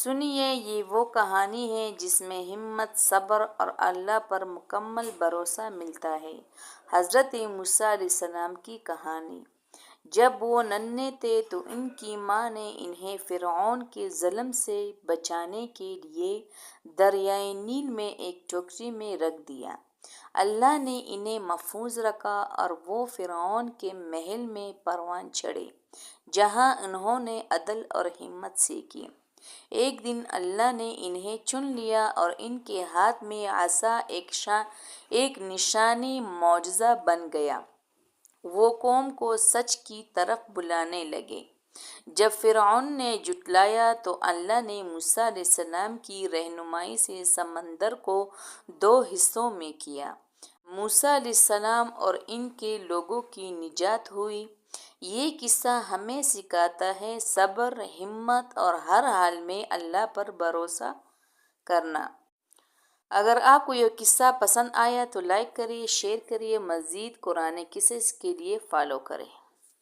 سنیے، یہ وہ کہانی ہے جس میں ہمت، صبر اور اللہ پر مکمل بھروسہ ملتا ہے۔ حضرت موسیٰ علیہ السلام کی کہانی۔ جب وہ ننھے تھے تو ان کی ماں نے انہیں فرعون کے ظلم سے بچانے کے لیے دریائے نیل میں ایک ٹوکری میں رکھ دیا۔ اللہ نے انہیں محفوظ رکھا اور وہ فرعون کے محل میں پروان چڑھے، جہاں انہوں نے عدل اور حکمت سیکھی۔ ایک دن اللہ نے انہیں چن لیا اور ان کے ہاتھ میں عصا ایک نشانی معجزہ بن گیا۔ وہ قوم کو سچ کی طرف بلانے لگے۔ جب فرعون نے جھٹلایا تو اللہ نے موسیٰ علیہ السلام کی رہنمائی سے سمندر کو 2 حصوں میں کیا۔ موسیٰ علیہ السلام اور ان کے لوگوں کی نجات ہوئی۔ یہ قصہ ہمیں سکھاتا ہے صبر، ہمت اور ہر حال میں اللہ پر بھروسہ کرنا۔ اگر آپ کو یہ قصہ پسند آیا تو لائک کریے، شیئر کریے، مزید قرآن قصص کے لیے فالو کریں۔